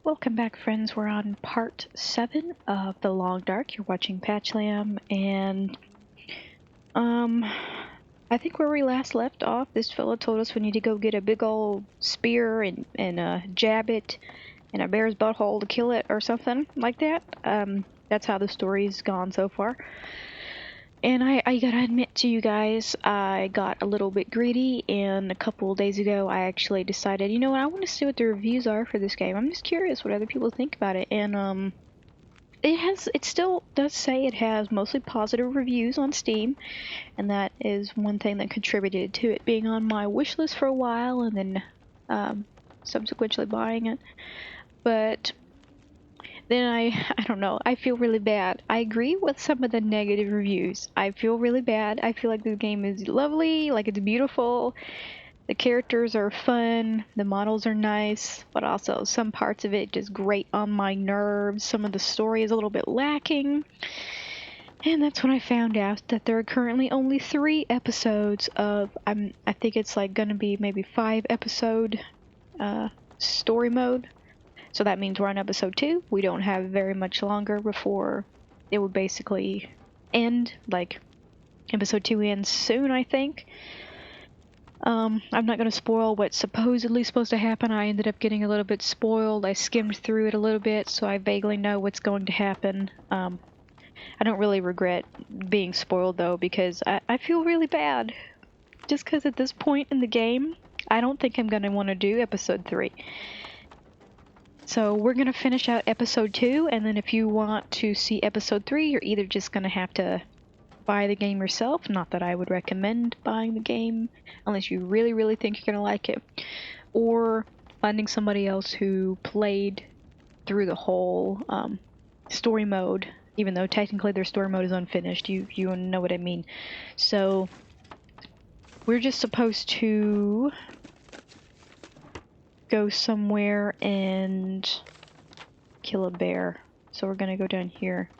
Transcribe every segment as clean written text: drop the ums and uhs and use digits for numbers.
Welcome back, friends. We're on part 7 of The Long Dark. You're watching Patchlam, and I think where we last left off, this fella told us we need to go get a big old spear and jab it in a bear's butthole to kill it or something like that. That's how the story's gone so far. And I gotta admit to you guys, I got a little bit greedy, and a couple of days ago I actually decided, you know what, I want to see what the reviews are for this game. I'm just curious what other people think about it, and it still does say it has mostly positive reviews on Steam, and that is one thing that contributed to it being on my wish list for a while, and then subsequently buying it. But then I don't know, I feel really bad. I agree with some of the negative reviews. I feel really bad. I feel like this game is lovely, like it's beautiful, the characters are fun, the models are nice, but also some parts of it just grate on my nerves. Some of the story is a little bit lacking. And that's when I found out that there are currently only 3 episodes of, I think it's like gonna be maybe 5 episode story mode. So that means we're on episode 2. We don't have very much longer before it would basically end. Like, episode 2 ends soon, I think. I'm not going to spoil what's supposedly supposed to happen. I ended up getting a little bit spoiled. I skimmed through it a little bit, so I vaguely know what's going to happen. I don't really regret being spoiled, though, because I feel really bad. Just because at this point in the game, I don't think I'm going to want to do episode 3. So we're going to finish out episode 2, and then if you want to see episode 3, you're either just going to have to buy the game yourself. Not that I would recommend buying the game unless you really, really think you're going to like it. Or finding somebody else who played through the whole story mode, even though technically their story mode is unfinished. You know what I mean. So we're just supposed to go somewhere and kill a bear. So we're gonna go down here.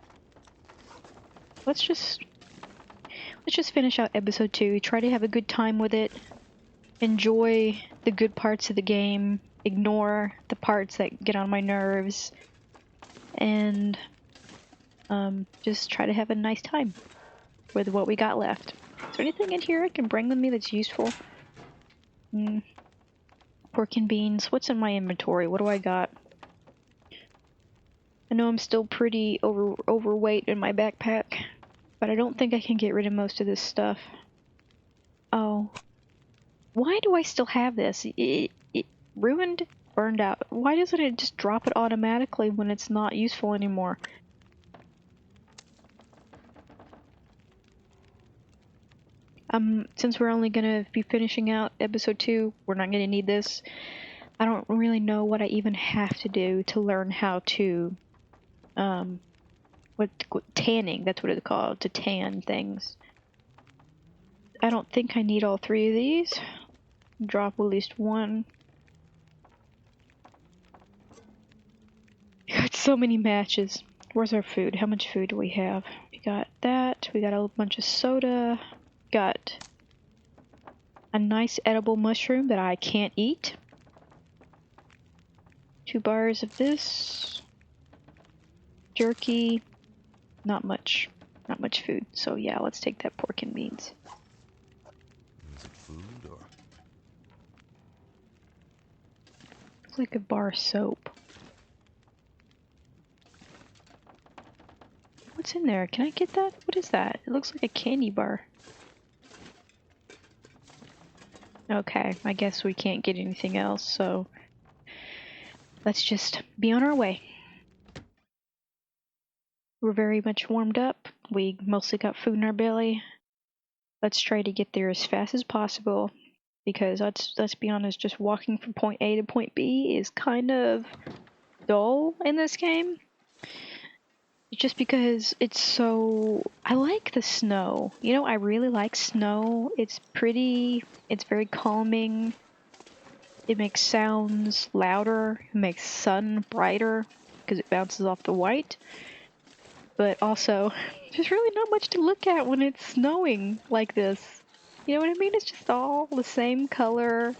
Let's just finish out episode 2. Try to have a good time with it. Enjoy the good parts of the game. Ignore the parts that get on my nerves. And just try to have a nice time with what we got left. Is there anything in here I can bring with me that's useful? Pork and beans. What's in my inventory? What do I got? I know I'm still pretty overweight in my backpack, but I don't think I can get rid of most of this stuff. Oh. Why do I still have this? It ruined, burned out. Why doesn't it just drop it automatically when it's not useful anymore? Since we're only gonna be finishing out episode 2, we're not gonna need this. I don't really know what I even have to do to learn how to, tanning, that's what it's called, to tan things. I don't think I need all 3 of these. Drop at least one. Got so many matches. Where's our food? How much food do we have? We got that. We got a bunch of soda. Got a nice edible mushroom that I can't eat. 2 bars of this. Jerky. Not much food. So yeah, let's take that pork and beans. Is it food or? Looks like a bar of soap. What's in there? Can I get that? What is that? It looks like a candy bar. Okay, I guess we can't get anything else, so let's just be on our way. We're very much warmed up. We mostly got food in our belly. Let's try to get there as fast as possible, because let's be honest, just walking from point A to point B is kind of dull in this game. Just because it's so... I like the snow. You know, I really like snow. It's pretty, it's very calming. It makes sounds louder, it makes sun brighter, because it bounces off the white. But also, there's really not much to look at when it's snowing like this. You know what I mean? It's just all the same color.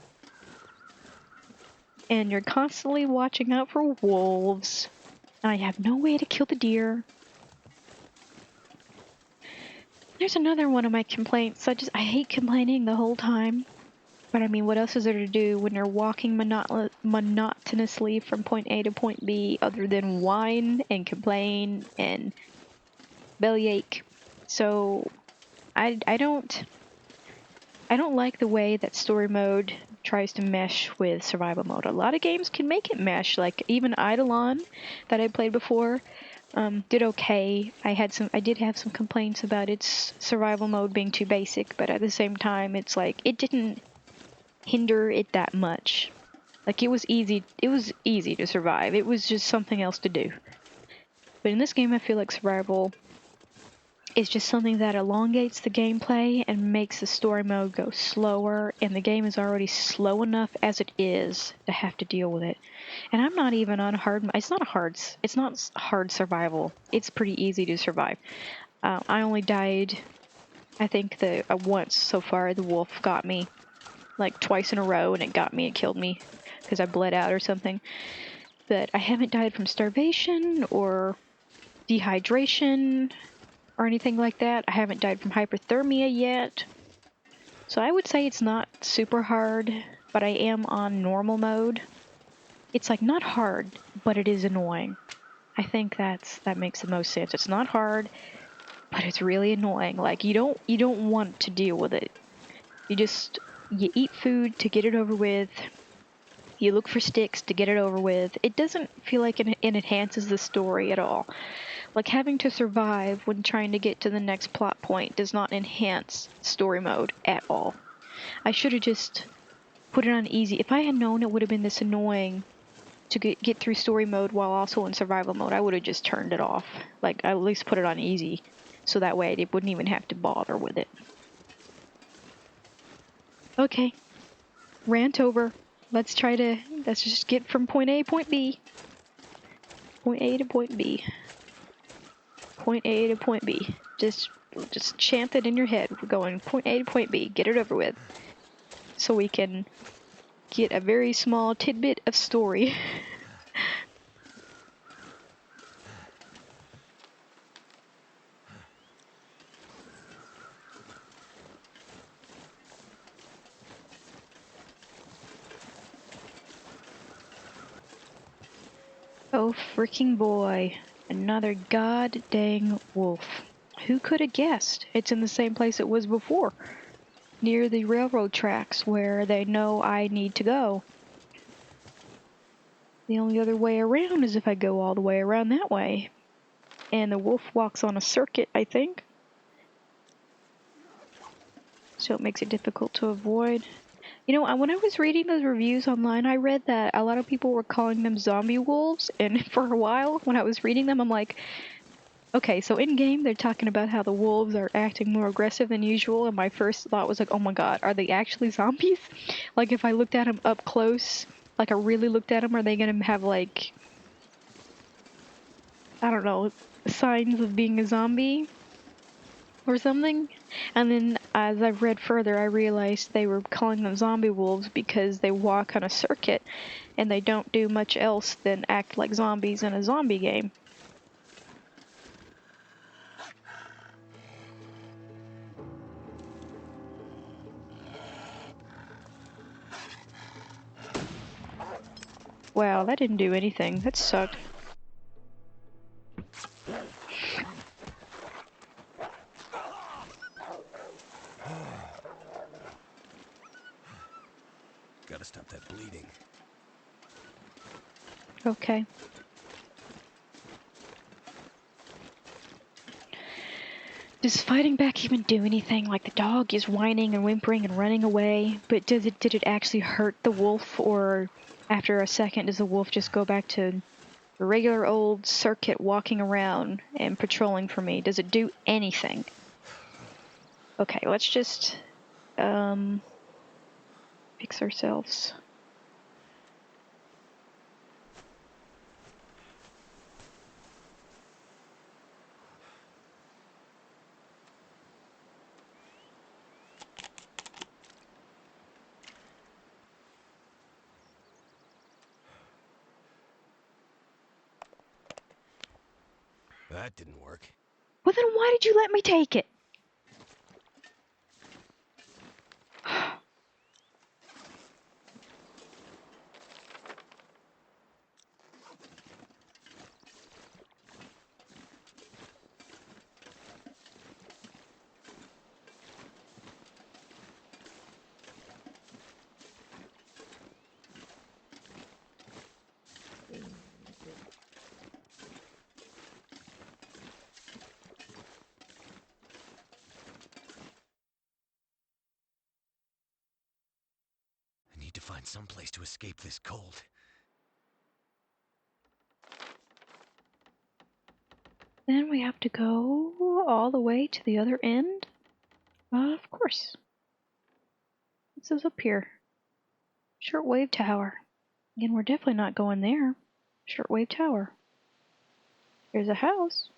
and you're constantly watching out for wolves, and I have no way to kill the deer. There's another one of my complaints. I hate complaining the whole time. But I mean, what else is there to do when you're walking monotonously from point A to point B other than whine and complain and bellyache? So I don't like the way that story mode tries to mesh with survival mode. A lot of games can make it mesh, like even Eidolon that I played before did okay. I did have some complaints about its survival mode being too basic, but at the same time, it's like it didn't hinder it that much. Like it was easy to survive. It was just something else to do. But in this game, I feel like survival is just something that elongates the gameplay and makes the story mode go slower, and the game is already slow enough as it is to have to deal with it. And I'm not even on hard. It's not hard survival. It's pretty easy to survive. I only died, I think, once so far. The wolf got me like twice in a row, and it got me. It killed me because I bled out or something. But I haven't died from starvation or dehydration or anything like that. I haven't died from hypothermia yet. So I would say it's not super hard, but I am on normal mode. It's like not hard, but it is annoying. I think that makes the most sense. It's not hard, but it's really annoying. Like you don't want to deal with it. You eat food to get it over with. You look for sticks to get it over with. It doesn't feel like it enhances the story at all. Like having to survive when trying to get to the next plot point does not enhance story mode at all. I should have just put it on easy. If I had known it would have been this annoying to get through story mode while also in survival mode, I would have just turned it off. Like, at least put it on easy, so that way it wouldn't even have to bother with it. Okay, rant over. Let's just get from point A to point B. Point A to point B. Point A to point B. Just chant it in your head. We're going point A to point B. Get it over with. So we can get a very small tidbit of story. Oh, freaking boy. Another god dang wolf. Who could have guessed? It's in the same place it was before. Near the railroad tracks where they know I need to go. The only other way around is if I go all the way around that way. And the wolf walks on a circuit, I think. So it makes it difficult to avoid. You know, when I was reading those reviews online, I read that a lot of people were calling them zombie wolves, and for a while, when I was reading them, I'm like, okay, so in-game, they're talking about how the wolves are acting more aggressive than usual, and my first thought was like, oh my god, are they actually zombies? Like, if I looked at them up close, like I really looked at them, are they gonna have, like, I don't know, signs of being a zombie? Or something. And then as I've read further, I realized they were calling them zombie wolves because they walk on a circuit and they don't do much else than act like zombies in a zombie game. Wow, that didn't do anything. That sucked. Gotta stop that bleeding. Okay. Does fighting back even do anything? Like the dog is whining and whimpering and running away, but did it actually hurt the wolf, or after a second does the wolf just go back to the regular old circuit walking around and patrolling for me? Does it do anything? Okay, let's just fix ourselves. that didn't work. Well, then why did you let me take it? I need to find some place to escape this cold. Then we have to go all the way to the other end? Of course. This is up here. Shortwave tower. Again, we're definitely not going there. Shortwave tower. There's a house.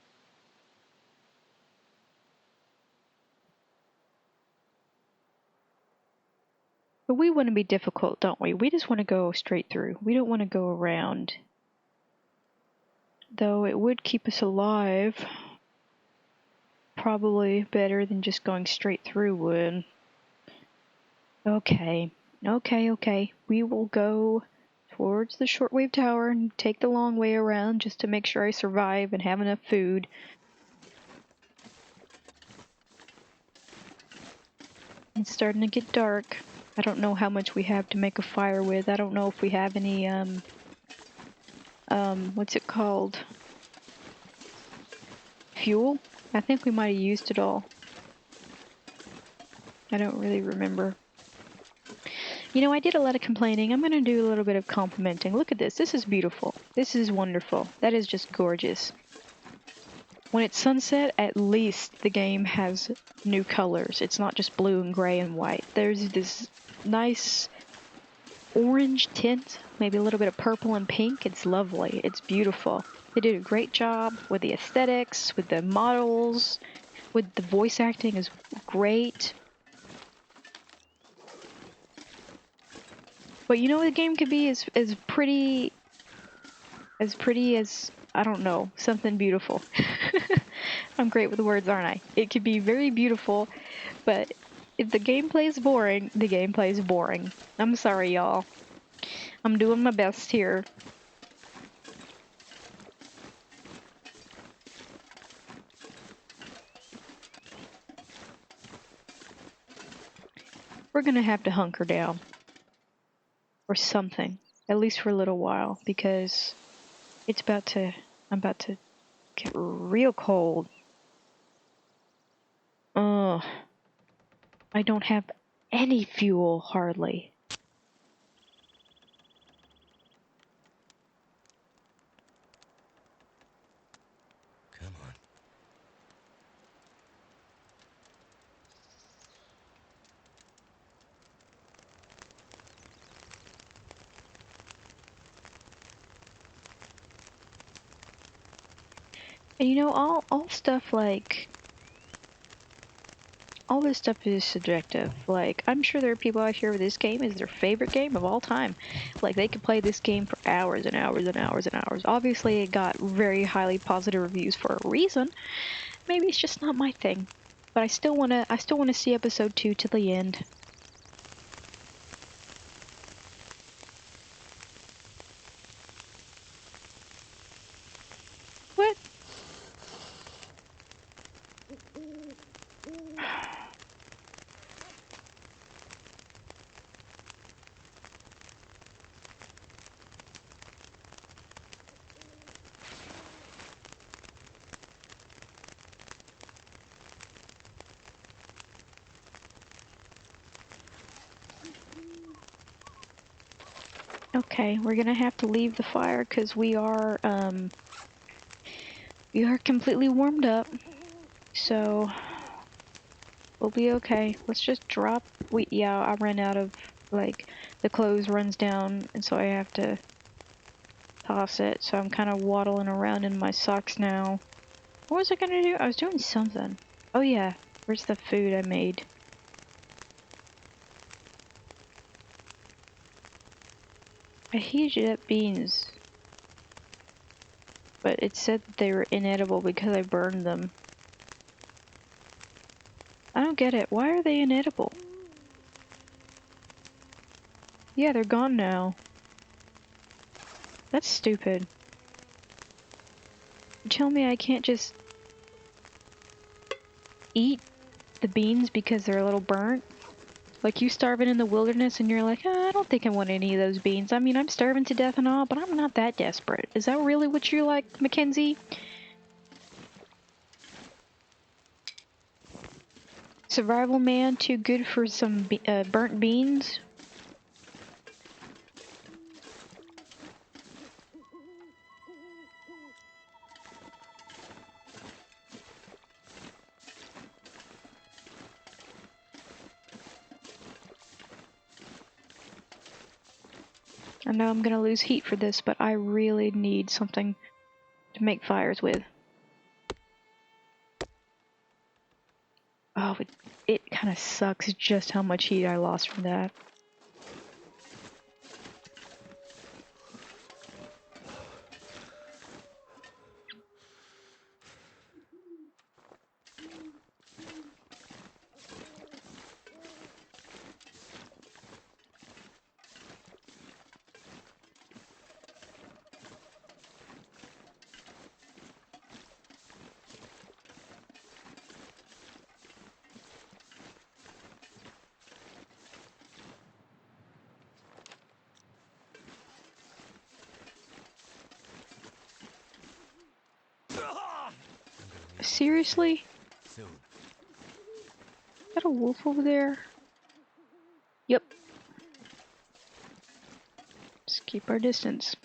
But we want to be difficult, don't we? We just want to go straight through. We don't want to go around. Though it would keep us alive. Probably better than just going straight through would. Okay. Okay. We will go towards the shortwave tower and take the long way around just to make sure I survive and have enough food. It's starting to get dark. I don't know how much we have to make a fire with. I don't know if we have any, what's it called? Fuel? I think we might have used it all. I don't really remember. You know, I did a lot of complaining. I'm going to do a little bit of complimenting. Look at this. This is beautiful. This is wonderful. That is just gorgeous. When it's sunset, at least the game has new colors. It's not just blue and gray and white. There's this nice orange tint, maybe a little bit of purple and pink. It's lovely. It's beautiful. They did a great job with the aesthetics, with the models, with the voice acting is great. But you know, the game could be as pretty as, I don't know, something beautiful. I'm great with words, aren't I? It could be very beautiful, but if the gameplay is boring, the gameplay is boring. I'm sorry, y'all. I'm doing my best here. We're gonna have to hunker down. Or something. At least for a little while, because it's I'm about to get real cold. Ugh. I don't have any fuel, hardly. Come on. And you know, all stuff like... all this stuff is subjective. Like, I'm sure there are people out here where this game is their favorite game of all time. Like, they could play this game for hours and hours and hours and hours. Obviously, it got very highly positive reviews for a reason. Maybe it's just not my thing. But I still wanna see episode 2 to the end. What? Okay, we're gonna have to leave the fire because we are completely warmed up. So we'll be okay. Let's just drop. Yeah, I ran out of, like, the clothes runs down, and so I have to toss it. So I'm kind of waddling around in my socks now. What was I gonna do? I was doing something. Oh yeah, where's the food I made? I heated up beans. But it said that they were inedible because I burned them. I don't get it. Why are they inedible? Yeah, they're gone now. That's stupid. You tell me I can't just eat the beans because they're a little burnt? Like you starving in the wilderness and you're like, oh, I don't think I want any of those beans. I mean, I'm starving to death and all, but I'm not that desperate. Is that really what you're like, Mackenzie? Survival man, too good for some burnt beans? I know I'm gonna lose heat for this, but I really need something to make fires with. Oh, it kind of sucks just how much heat I lost from that. Seriously? Soon. Is that a wolf over there? Yep. Just keep our distance.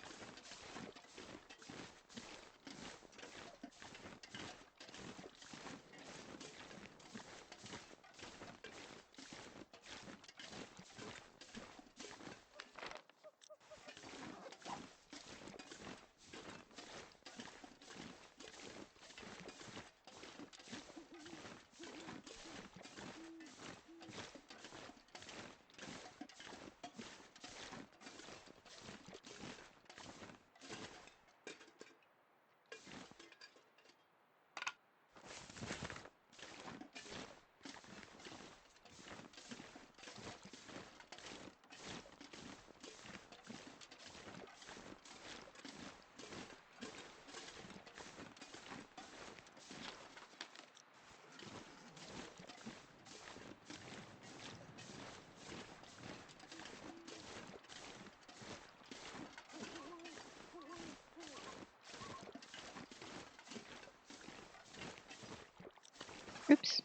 Oops.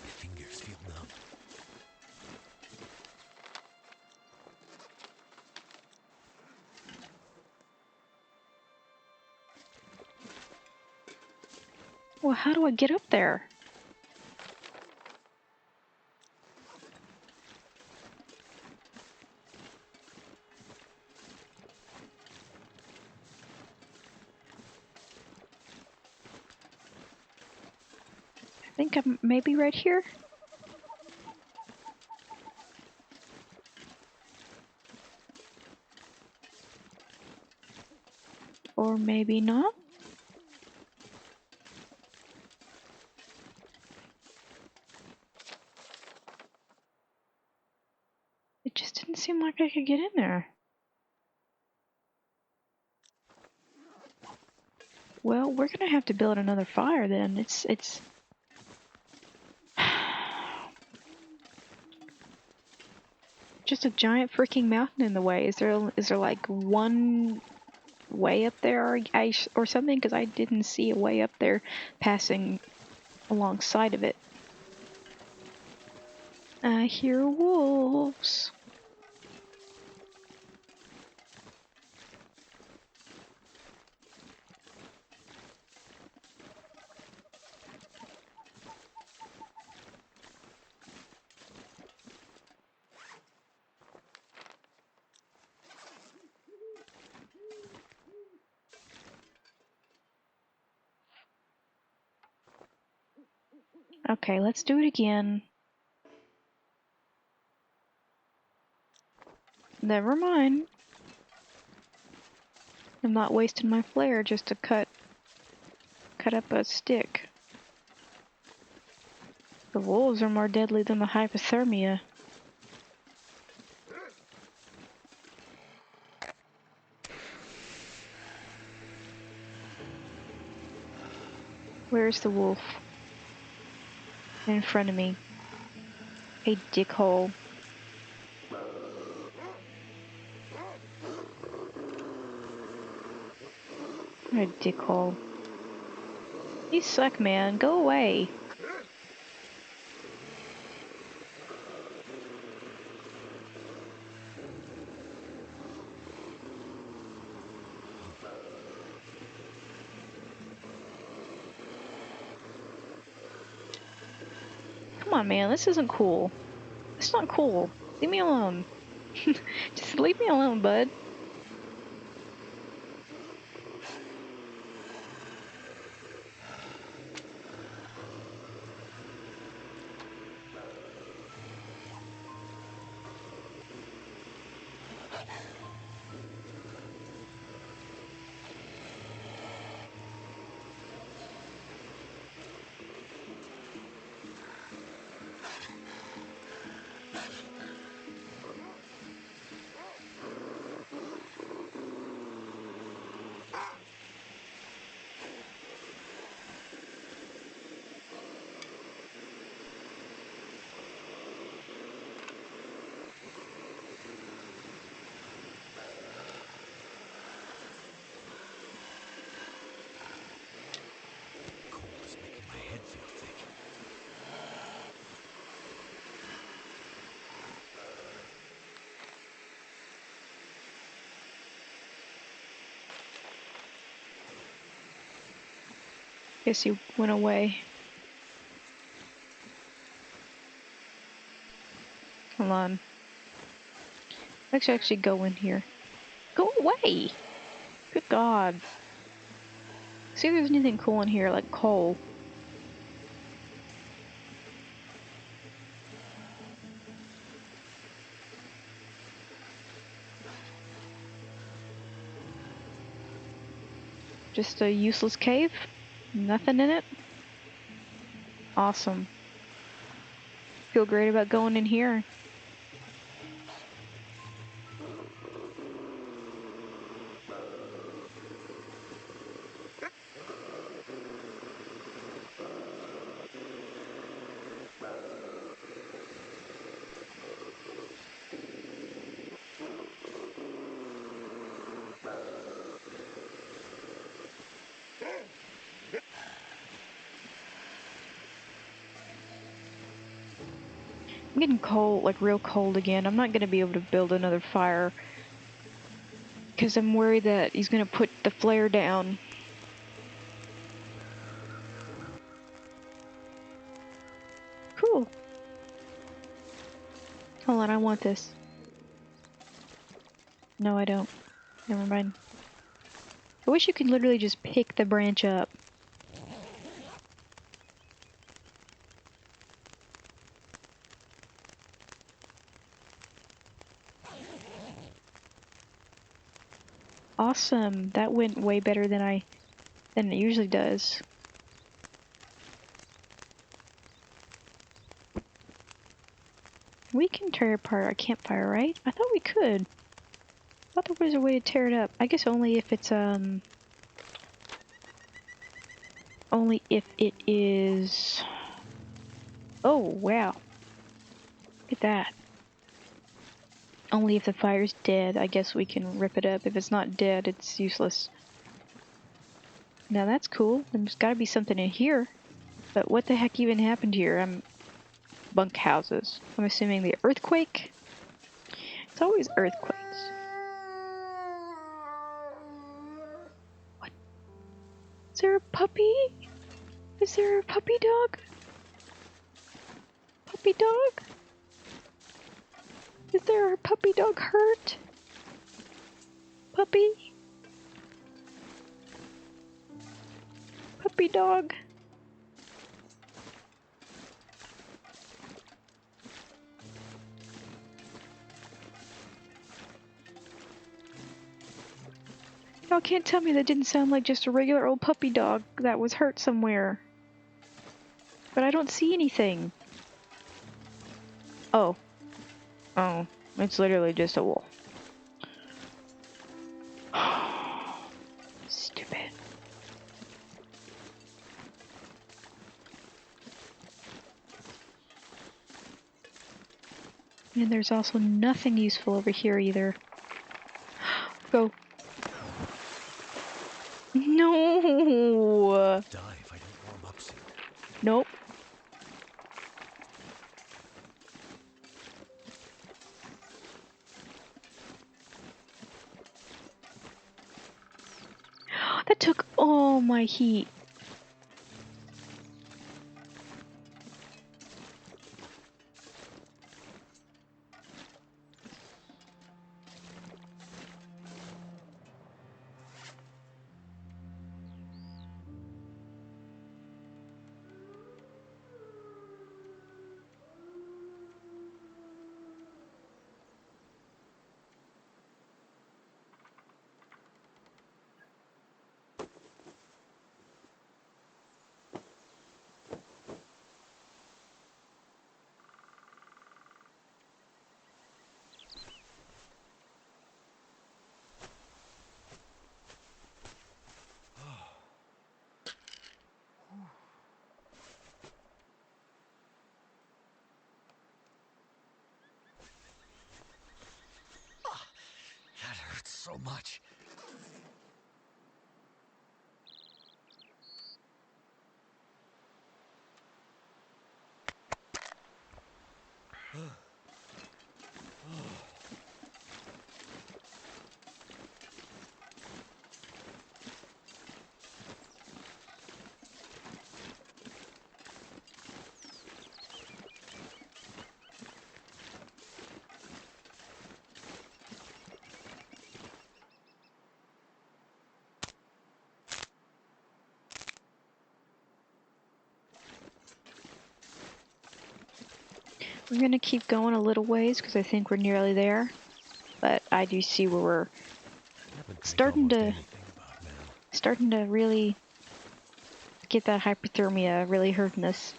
My fingers feel numb. Well, how do I get up there? I think I'm maybe right here? Or maybe not. It just didn't seem like I could get in there. Well, we're gonna have to build another fire then. It's just a giant freaking mountain in the way. Is there like one way up there or something? Because I didn't see a way up there passing alongside of it. I hear wolves. Okay, let's do it again. Never mind. I'm not wasting my flare just to cut up a stick. The wolves are more deadly than the hypothermia. Where's the wolf? In front of me. A dickhole. What a dickhole. You suck, man. Go away. Come on, man. This isn't cool. It's not cool. Leave me alone. Just leave me alone, bud. Cold is making my head feel thick. Guess he went away. Hold on. Let's actually go in here. Go away! Good God. See if there's anything cool in here, like coal. Just a useless cave? Nothing in it? Awesome. Feel great about going in here. I'm getting cold, like real cold again. I'm not going to be able to build another fire because I'm worried that he's going to put the flare down. Cool. Hold on, I want this. No, I don't. Never mind. I wish you could literally just pick the branch up. Awesome. That went way better than it usually does. We can tear apart our campfire, right? I thought we could. I thought there was a way to tear it up. I guess only if it's only if it is. Oh wow. Look at that. Only if the fire's dead, I guess we can rip it up. If it's not dead, it's useless. Now that's cool. There's gotta be something in here. But what the heck even happened here? Bunk houses. I'm assuming the earthquake? It's always earthquakes. What? Is there a puppy? Is there a puppy dog? Puppy dog? Is there a puppy dog hurt? Puppy? Puppy dog? Y'all can't tell me that didn't sound like just a regular old puppy dog that was hurt somewhere. But I don't see anything. Oh. Oh. It's literally just a wolf. Stupid. And there's also nothing useful over here either. Go. No. Die if I don't warm up soon. Nope. That took all my heat. That hurts so much. We're gonna keep going a little ways because I think we're nearly there. But I do see where we're starting to really get that hypothermia really hurting us.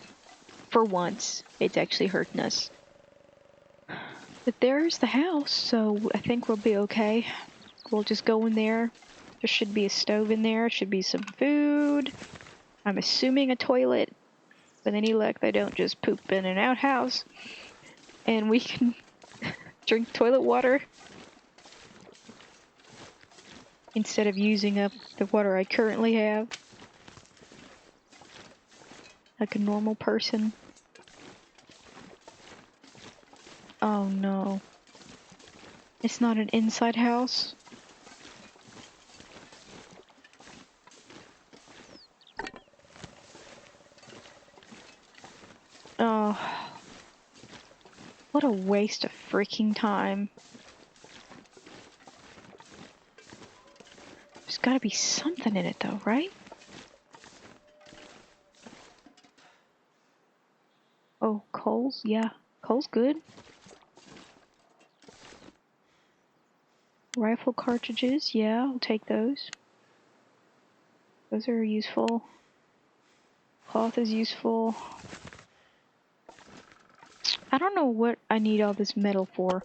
For once, it's actually hurting us. But there's the house, so I think we'll be okay. We'll just go in there. There should be a stove in there, should be some food. I'm assuming a toilet. With any luck, they don't just poop in an outhouse. And we can drink toilet water instead of using up the water I currently have. Like a normal person. Oh no. It's not an inside house? Oh. What a waste of freaking time. There's gotta be something in it though, right? Oh, coals? Yeah. Coal's good. Rifle cartridges, yeah, I'll take those. Those are useful. Cloth is useful. I don't know what I need all this metal for.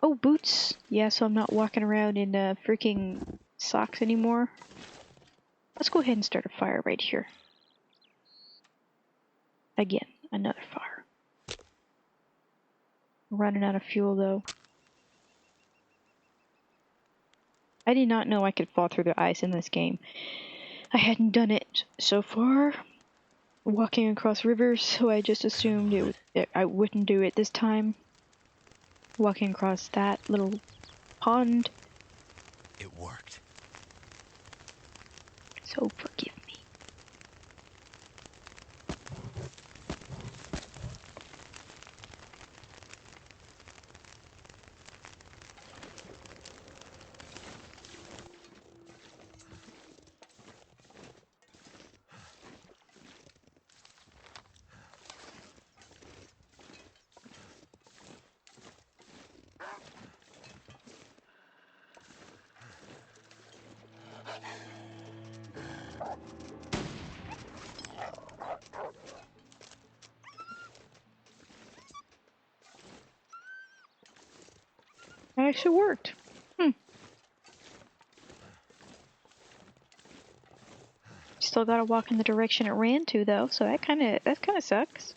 Oh, boots! Yeah, so I'm not walking around in freaking socks anymore. Let's go ahead and start a fire right here. Again, another fire. Running out of fuel though. I did not know I could fall through the ice in this game. I hadn't done it so far. Walking across rivers, so I just assumed I wouldn't do it this time. Walking across that little pond. It worked. So forgive me. It actually worked. Still gotta walk in the direction it ran to though, so that kinda sucks.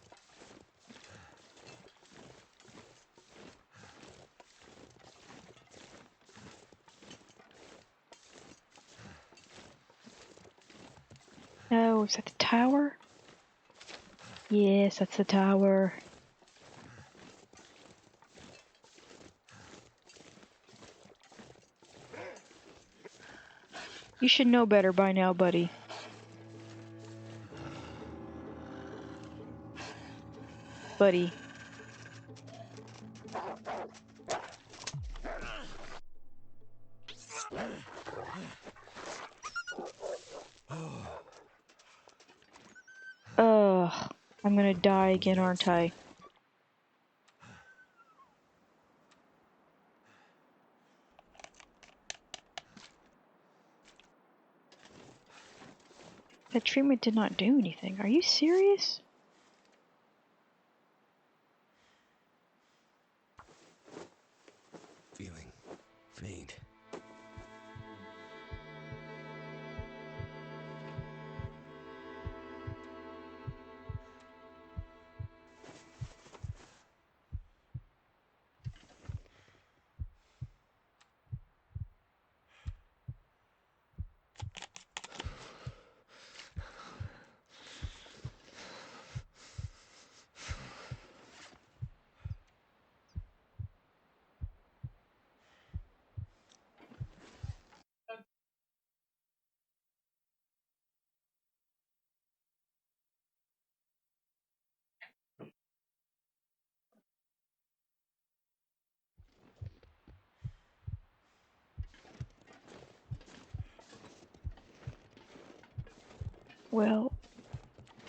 Oh, is that the tower? Yes, that's the tower. You should know better by now, buddy. Buddy. Ugh. I'm gonna die again, aren't I? That treatment did not do anything. Are you serious? Feeling faint. Well,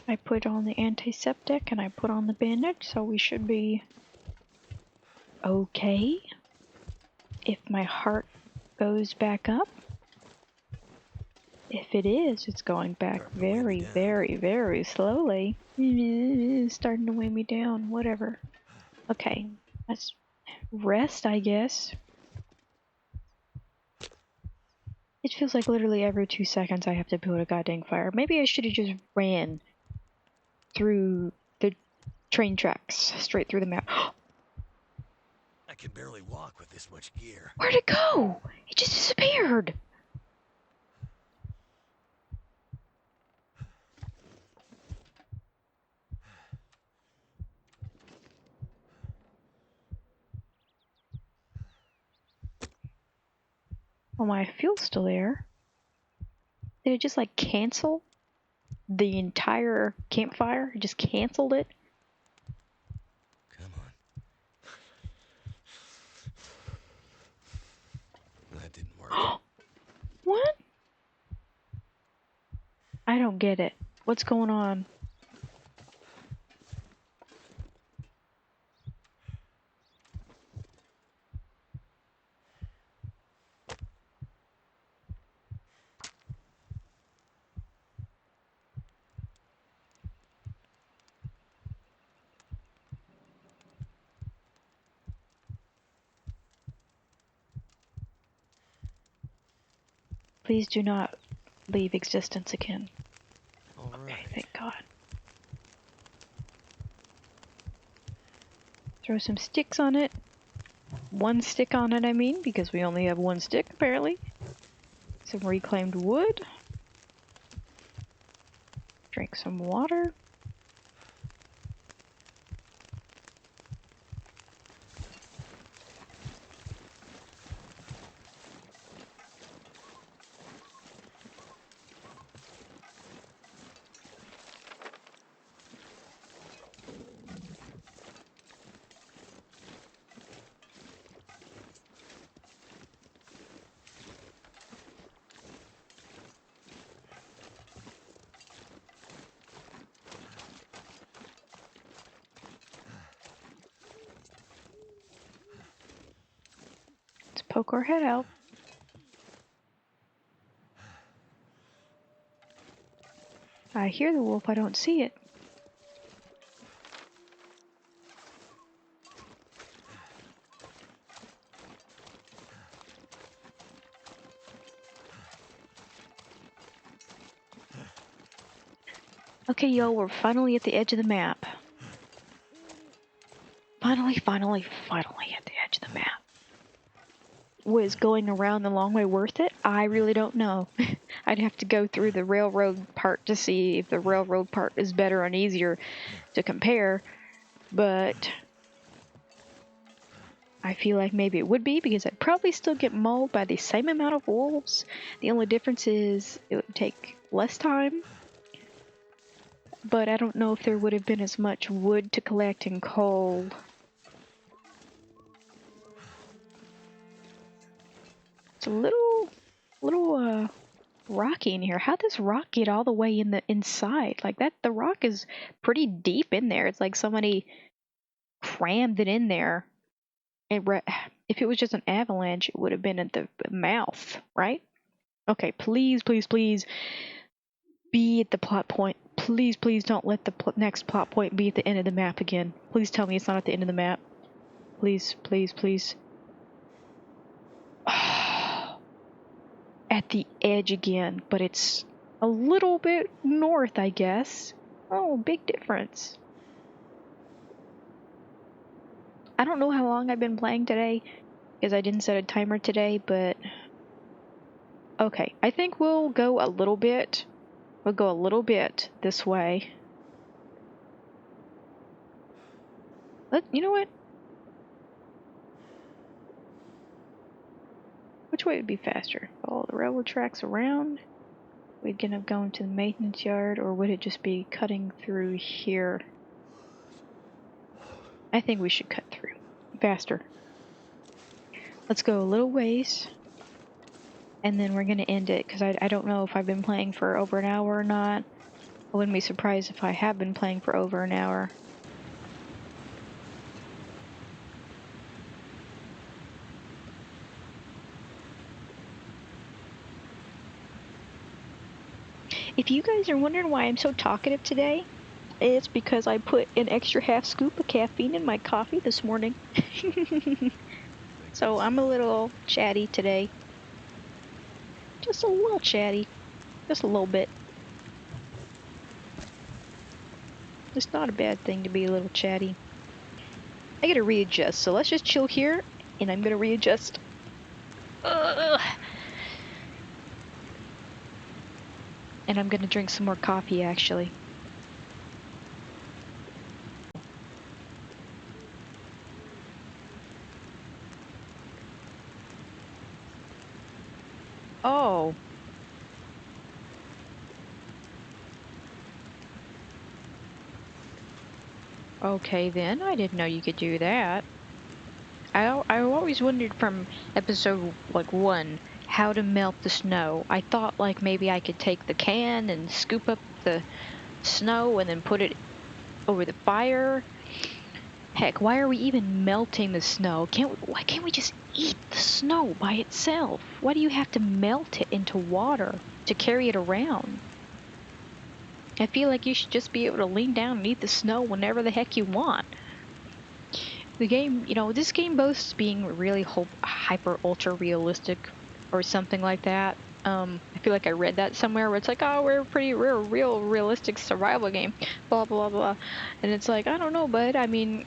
I put on the antiseptic and I put on the bandage, so we should be okay. If my heart goes back up. If it is, it's going back very, very, very slowly. It's starting to weigh me down. Whatever. Okay, let's rest, I guess. It feels like literally every 2 seconds I have to build a goddamn fire. Maybe I should have just ran through the train tracks, straight through the map. I can barely walk with this much gear. Where'd it go? It just disappeared. Oh, my fuel's still there. Did it just like cancel the entire campfire? It just canceled it? Come on. That didn't work. What? I don't get it. What's going on? Please do not leave existence again. All Okay, right. thank God. Throw some sticks on it. One stick on it, I mean, because we only have one stick, apparently. Some reclaimed wood. Drink some water. Let's poke our head out. I hear the wolf, I don't see it. Okay, yo, we're finally at the edge of the map. Finally at the edge of the map. Was going around the long way worth it? I really don't know. I'd have to go through the railroad part to see if the railroad part is better and easier to compare, but I feel like maybe it would be, because I'd probably still get mauled by the same amount of wolves. The only difference is it would take less time, but I don't know if there would have been as much wood to collect and coal. It's a little rocky in here. How'd this rock get all the way in the inside? Like that, the rock is pretty deep in there. It's like somebody crammed it in there. If it was just an avalanche, it would have been at the mouth, right? Okay, please, please, please be at the plot point. Please, please don't let the next plot point be at the end of the map again. Please tell me it's not at the end of the map. Please, please, please. At the edge again, but it's a little bit north, I guess. Oh, big difference. I don't know how long I've been playing today, because I didn't set a timer today, but okay, I think we'll go a little bit. We'll go a little bit this way. You know what? Which way would be faster? Follow the railroad tracks around? We'd gonna go into the maintenance yard, or would it just be cutting through here? I think we should cut through. Faster. Let's go a little ways, and then we're gonna end it, because I don't know if I've been playing for over an hour or not. I wouldn't be surprised if I have been playing for over an hour. If you guys are wondering why I'm so talkative today, it's because I put an extra half scoop of caffeine in my coffee this morning. So I'm a little chatty today. Just a little chatty. Just a little bit. It's not a bad thing to be a little chatty. I gotta readjust, so let's just chill here, and I'm gonna readjust. Ugh. And I'm gonna drink some more coffee, actually. Oh. Okay then, I didn't know you could do that. I always wondered from episode like 1 how to melt the snow. I thought like maybe I could take the can and scoop up the snow and then put it over the fire. Heck, why are we even melting the snow? Why can't we just eat the snow by itself? Why do you have to melt it into water to carry it around? I feel like you should just be able to lean down and eat the snow whenever the heck you want. The game, this game boasts being really hyper ultra realistic or something like that. I feel like I read that somewhere where it's like, oh, we're a real realistic survival game, blah blah blah, and it's like, I don't know, bud. I mean,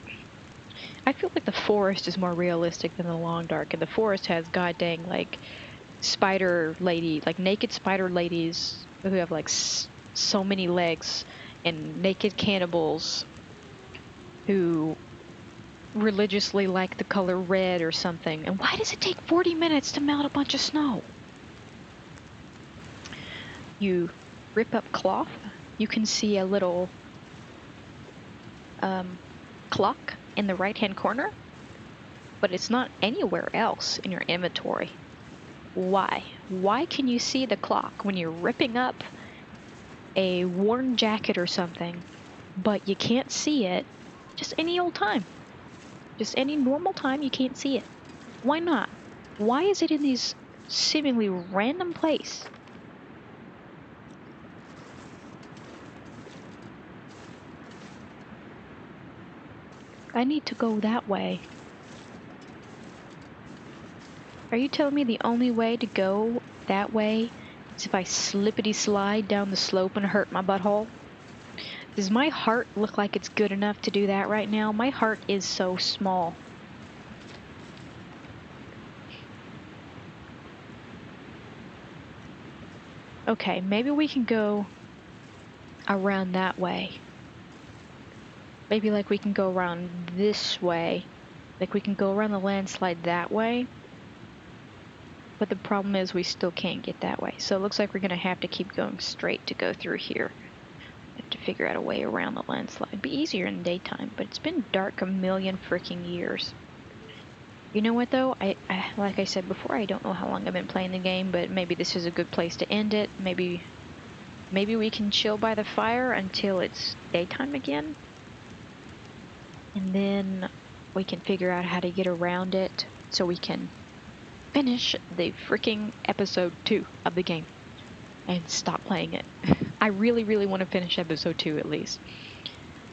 I feel like the forest is more realistic than the long dark, and the forest has god dang like spider lady, like naked spider ladies who have like so many legs, and naked cannibals who religiously like the color red or something. And why does it take 40 minutes to melt a bunch of snow? You rip up cloth, you can see a little clock in the right hand corner, but it's not anywhere else in your inventory. Why? Why can you see the clock when you're ripping up a worn jacket or something, but you can't see it just any old time? Just any normal time, you can't see it. Why not? Why is it in these seemingly random place? I need to go that way. Are you telling me the only way to go that way is if I slippity slide down the slope and hurt my butthole? Does my heart look like it's good enough to do that right now? My heart is so small. Okay, maybe we can go around that way. Maybe like we can go around this way. Like we can go around the landslide that way. But the problem is we still can't get that way. So it looks like we're going to have to keep going straight to go through here. Have to figure out a way around the landslide. It'd be easier in the daytime, but it's been dark a million freaking years. You know what though? I like I said before, I don't know how long I've been playing the game, but maybe this is a good place to end it. Maybe we can chill by the fire until it's daytime again. And then we can figure out how to get around it so we can finish the freaking episode 2 of the game and stop playing it. I really, really want to finish episode 2 at least.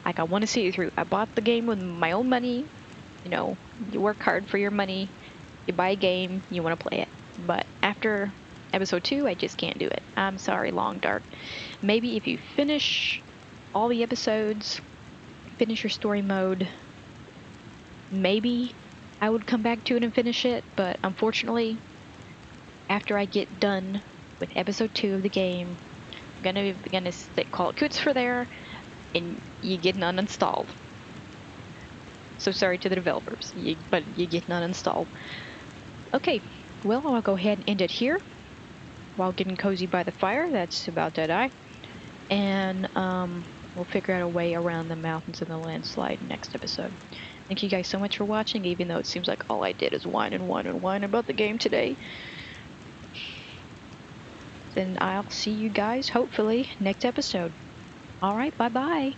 Like, I want to see it through. I bought the game with my own money. You know, you work hard for your money. You buy a game, you want to play it. But after episode 2, I just can't do it. I'm sorry, Long Dark. Maybe if you finish all the episodes, finish your story mode, maybe I would come back to it and finish it. But unfortunately, after I get done with episode 2 of the game, I'm gonna call it quits for there, and you get none uninstalled. So sorry to the developers, but you get none installed. Okay, well, I'll go ahead and end it here while getting cozy by the fire. That's about dead-eye. And we'll figure out a way around the mountains and the landslide next episode. Thank you guys so much for watching, even though it seems like all I did is whine and whine and whine about the game today. Then I'll see you guys, hopefully, next episode. Alright, bye-bye.